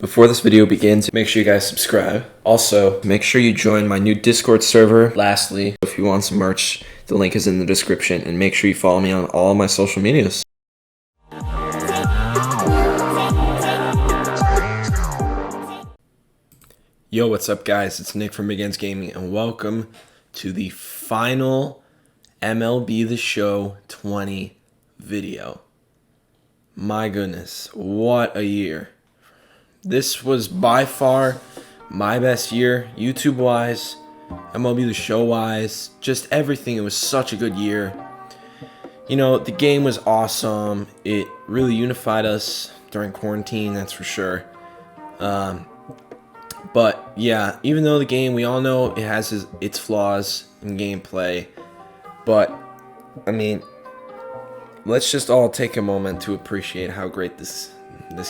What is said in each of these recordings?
Before this video begins, make sure you guys subscribe. Also, make sure you join my new Discord server. Lastly, if you want some merch, the link is in the description. And make sure you follow me on all of my social medias. Yo, what's up guys? It's Nick from Big Ends Gaming and welcome to the final MLB The Show 20 video. My goodness, what a year. This was by far my best year, YouTube-wise, MLB The Show-wise, just everything. It was such a good year. You know, the game was awesome. It really unified us during quarantine, that's for sure. But yeah, even though the game, we all know it has its flaws in gameplay, but I mean, let's just all take a moment to appreciate how great this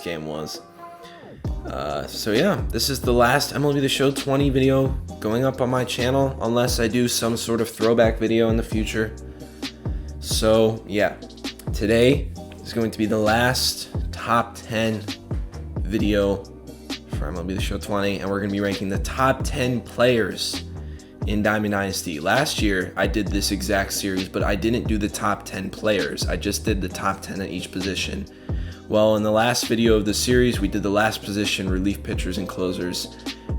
game was. So yeah, this is the last MLB The Show 20 video going up on my channel, unless I do some sort of throwback video in the future. So yeah, today is going to be the last top 10 video for MLB The Show 20, and we're going to be ranking the top 10 players in Diamond Dynasty. Last year, I did this exact series, but I didn't do the top 10 players. I just did the top 10 at each position. Well, in the last video of the series, we did the last position, relief pitchers and closers,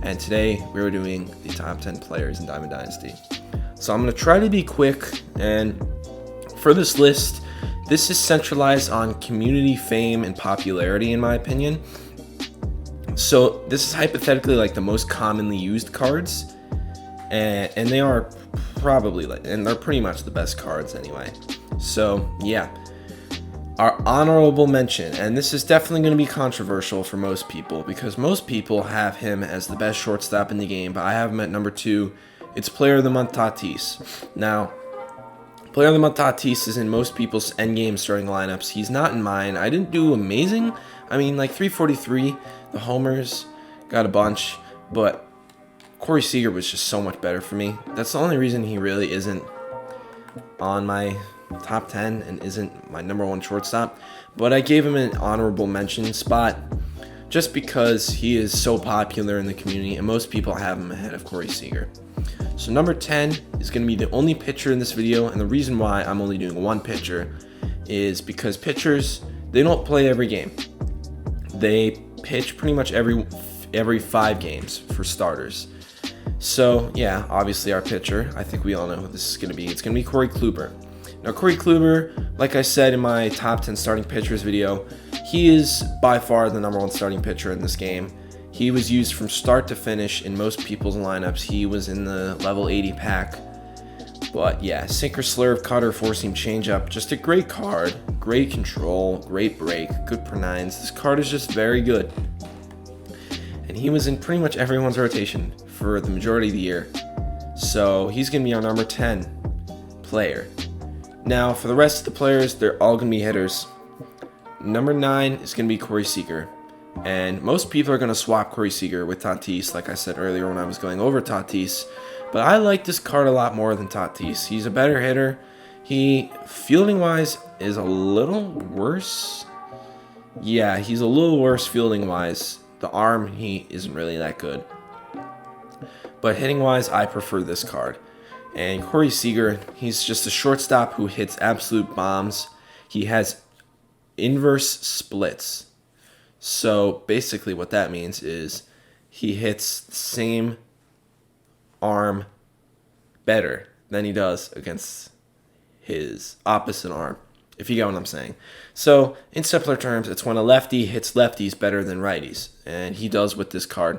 and today we're doing the top 10 players in Diamond Dynasty. So I'm going to try to be quick, and for this list, this is centralized on community fame and popularity, in my opinion. So this is hypothetically like the most commonly used cards, and they are probably and they're pretty much the best cards anyway. So yeah. Our honorable mention, and this is definitely going to be controversial for most people because most people have him as the best shortstop in the game, but I have him at number 2. It's Player of the Month Tatis. Now, Player of the Month Tatis is in most people's endgame starting lineups. He's not in mine. I didn't do amazing. I mean, like 343, the homers, got a bunch, but Corey Seager was just so much better for me. That's the only reason he really isn't on my top 10 and isn't my number 1 shortstop, but I gave him an honorable mention spot just because he is so popular in the community and most people have him ahead of Corey Seager. So number 10 is going to be the only pitcher in this video, and the reason why I'm only doing one pitcher is because pitchers, they don't play every game. They pitch pretty much every 5 games for starters. So yeah, obviously our pitcher, I think we all know who this is going to be. It's going to be Corey Kluber. Now, Corey Kluber, like I said in my top 10 starting pitchers video, he is by far the number 1 starting pitcher in this game. He was used from start to finish in most people's lineups. He was in the level 80 pack. But yeah, sinker, slurve, cutter, four-seam changeup, just a great card. Great control, great break, good per nines. This card is just very good. And he was in pretty much everyone's rotation for the majority of the year. So he's going to be our number 10 player. Now, for the rest of the players, they're all going to be hitters. Number 9 is going to be Corey Seager. And most people are going to swap Corey Seager with Tatis, like I said earlier when I was going over Tatis. But I like this card a lot more than Tatis. He's a better hitter. He, fielding-wise, is a little worse. Yeah, he's a little worse fielding-wise. The arm, he isn't really that good. But hitting-wise, I prefer this card. And Corey Seager, he's just a shortstop who hits absolute bombs. He has inverse splits. So basically what that means is he hits the same arm better than he does against his opposite arm, if you get what I'm saying. So in simpler terms, it's when a lefty hits lefties better than righties. And he does with this card.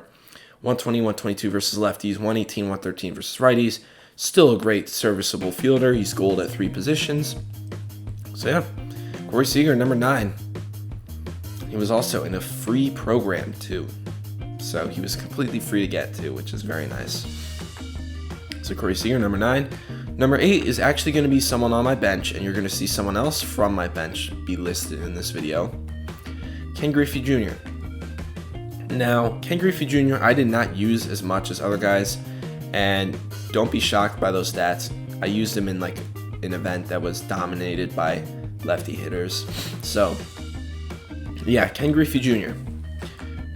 120, 122 versus lefties, 118, 113 versus righties. Still a great serviceable fielder. He's gold at 3 positions. So yeah, Corey Seager, number 9. He was also in a free program too. So he was completely free to get to, which is very nice. So Corey Seager, number 9. Number 8 is actually going to be someone on my bench, and you're going to see someone else from my bench be listed in this video. Ken Griffey Jr. Now, Ken Griffey Jr. I did not use as much as other guys, and don't be shocked by those stats. I used him in like an event that was dominated by lefty hitters. So yeah, Ken Griffey Jr.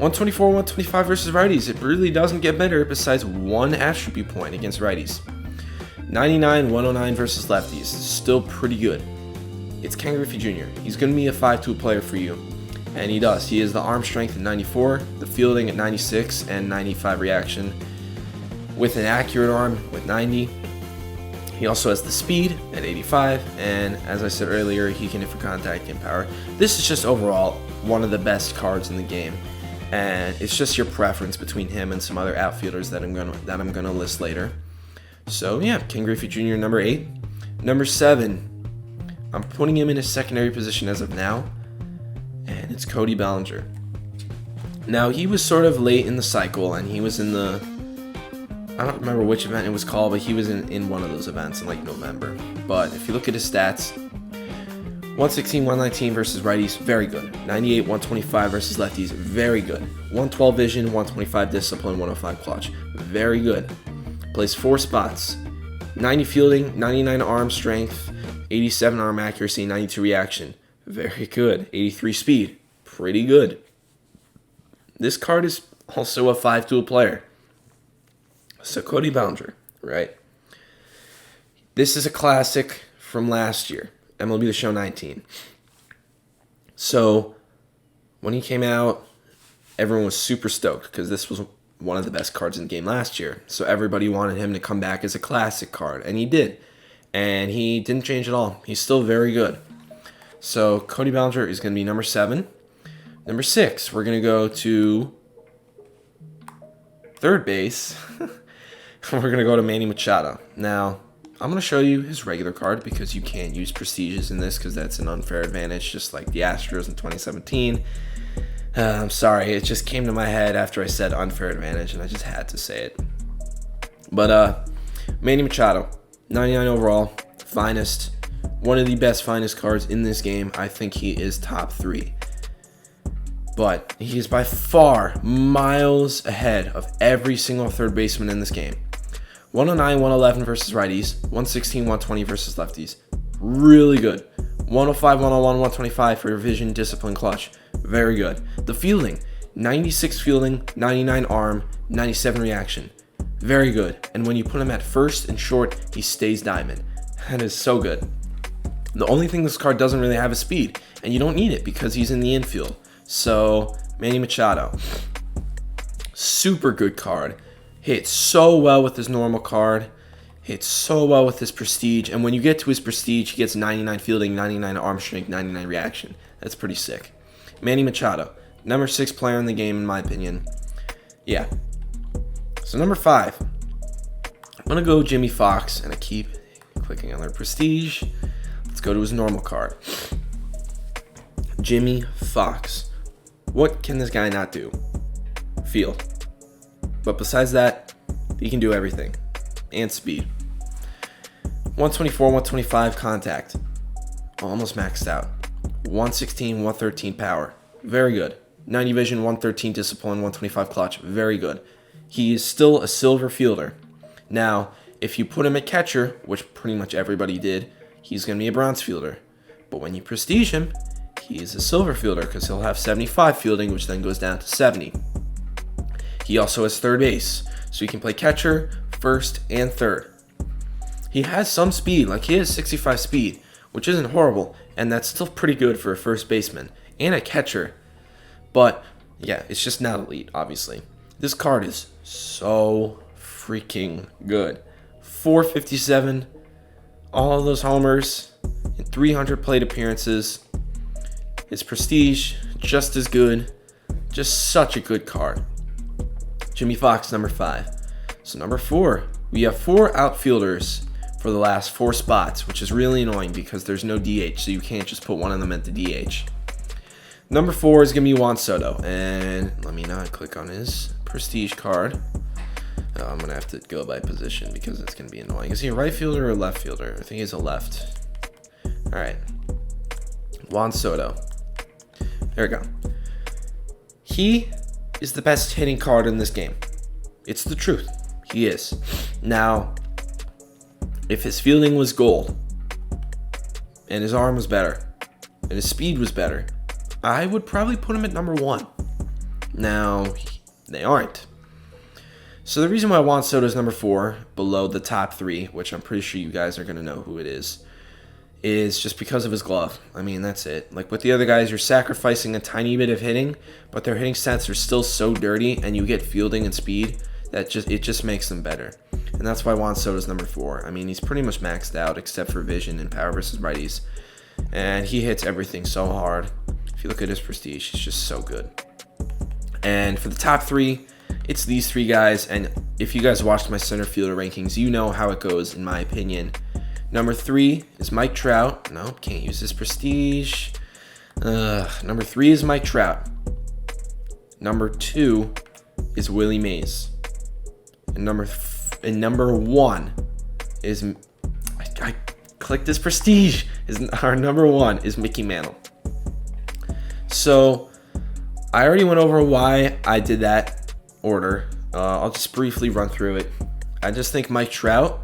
124, 125 versus righties. It really doesn't get better besides one attribute point against righties. 99, 109 versus lefties. Still pretty good. It's Ken Griffey Jr. He's going to be a 5-tool player for you. And he does. He has the arm strength at 94, the fielding at 96, and 95 reaction. With an accurate arm with 90. He also has the speed at 85, and as I said earlier, he can hit for contact and power. This is just overall one of the best cards in the game, and it's just your preference between him and some other outfielders that I'm gonna list later. So yeah, Ken Griffey Jr. number 8. Number 7, I'm putting him in a secondary position as of now, and it's Cody Ballinger. Now he was sort of late in the cycle, and he was in the, I don't remember which event it was called, but he was in one of those events in like November. But if you look at his stats, 116, 119 versus righties, very good. 98, 125 versus lefties, very good. 112 vision, 125 discipline, 105 clutch, very good. Plays 4 spots. 90 fielding, 99 arm strength, 87 arm accuracy, 92 reaction, very good. 83 speed, pretty good. This card is also a 5-tool player. So Cody Ballinger, right? This is a classic from last year, MLB The Show 19. So when he came out, everyone was super stoked because this was one of the best cards in the game last year. So everybody wanted him to come back as a classic card, and he did. And he didn't change at all. He's still very good. So Cody Ballinger is going to be number 7. Number 6, we're going to go to third base. We're going to go to Manny Machado. Now, I'm going to show you his regular card because you can't use prestiges in this because that's an unfair advantage, just like the Astros in 2017. I'm sorry, it just came to my head after I said unfair advantage, and I just had to say it. But Manny Machado, 99 overall, finest, one of the best finest cards in this game. I think he is top 3. But he is by far miles ahead of every single third baseman in this game. 109, 111 versus righties, 116, 120 versus lefties. Really good. 105, 101, 125 for vision, discipline, clutch. Very good. The fielding, 96 fielding, 99 arm, 97 reaction. Very good. And when you put him at first and short, he stays diamond. That is so good. The only thing this card doesn't really have is speed, and you don't need it because he's in the infield. So, Manny Machado, super good card. Hits so well with his normal card. Hits so well with his prestige. And when you get to his prestige, he gets 99 fielding, 99 arm strength, 99 reaction. That's pretty sick. Manny Machado, number 6 player in the game, in my opinion. Yeah. So, number 5. I'm going to go Jimmy Fox, and I keep clicking on their prestige. Let's go to his normal card. Jimmy Fox. What can this guy not do? Field. But besides that, he can do everything. And speed. 124, 125 contact. Almost maxed out. 116, 113 power. Very good. 90 vision, 113 discipline, 125 clutch. Very good. He is still a silver fielder. Now, if you put him at catcher, which pretty much everybody did, he's going to be a bronze fielder. But when you prestige him, he is a silver fielder because he'll have 75 fielding, which then goes down to 70. He also has third base, so he can play catcher, first, and third. He has some speed, like he has 65 speed, which isn't horrible, and that's still pretty good for a first baseman and a catcher. But yeah, it's just not elite, obviously. This card is so freaking good. 457, all of those homers, and 300 plate appearances. His prestige, just as good. Just such a good card. Jimmy Fox, number 5. So number 4, we have 4 outfielders for the last 4 spots, which is really annoying because there's no DH, so you can't just put one of them at the DH. Number 4 is going to be Juan Soto, and let me not click on his prestige card. I'm going to have to go by position because it's going to be annoying. Is he a right fielder or a left fielder? I think he's a left. All right. Juan Soto. There we go. He is the best hitting card in this game. It's the truth. He is. Now, if his fielding was gold, and his arm was better, and his speed was better, I would probably put him at number 1. Now, they aren't. So the reason why Juan Soto is number 4 below the top 3, which I'm pretty sure you guys are going to know who it is just because of his glove. I mean, that's it. Like with the other guys, you're sacrificing a tiny bit of hitting, but their hitting stats are still so dirty, and you get fielding and speed that it just makes them better. And that's why Juan Soto is number 4. I mean, he's pretty much maxed out except for vision and power versus righties. And he hits everything so hard. If you look at his prestige, he's just so good. And for the top 3, it's these 3 guys. And if you guys watched my center fielder rankings, you know how it goes, in my opinion. Number 3 is Mike Trout. Nope, can't use his prestige. Number 3 is Mike Trout. Number 2 is Willie Mays. And number 1 is... I clicked his prestige. Our number 1 is Mickey Mantle. So, I already went over why I did that order. I'll just briefly run through it. I just think Mike Trout...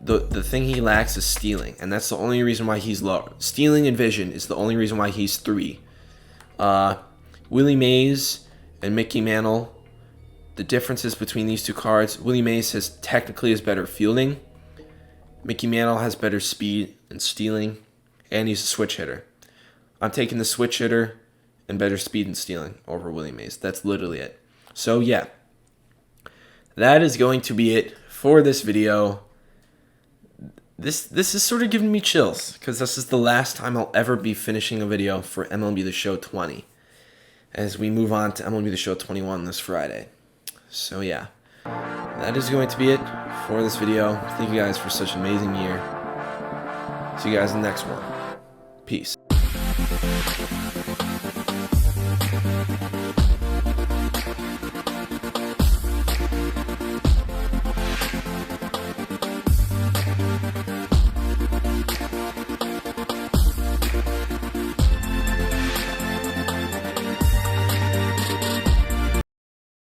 The thing he lacks is stealing, and that's the only reason why he's low. Stealing and vision is the only reason why he's 3. Willie Mays and Mickey Mantle, the differences between these 2 cards, Willie Mays has better fielding. Mickey Mantle has better speed and stealing, and he's a switch hitter. I'm taking the switch hitter and better speed and stealing over Willie Mays. That's literally it. So yeah, that is going to be it for this video. This is sort of giving me chills because this is the last time I'll ever be finishing a video for MLB The Show 20 as we move on to MLB The Show 21 this Friday. So yeah, that is going to be it for this video. Thank you guys for such an amazing year. See you guys in the next one. Peace.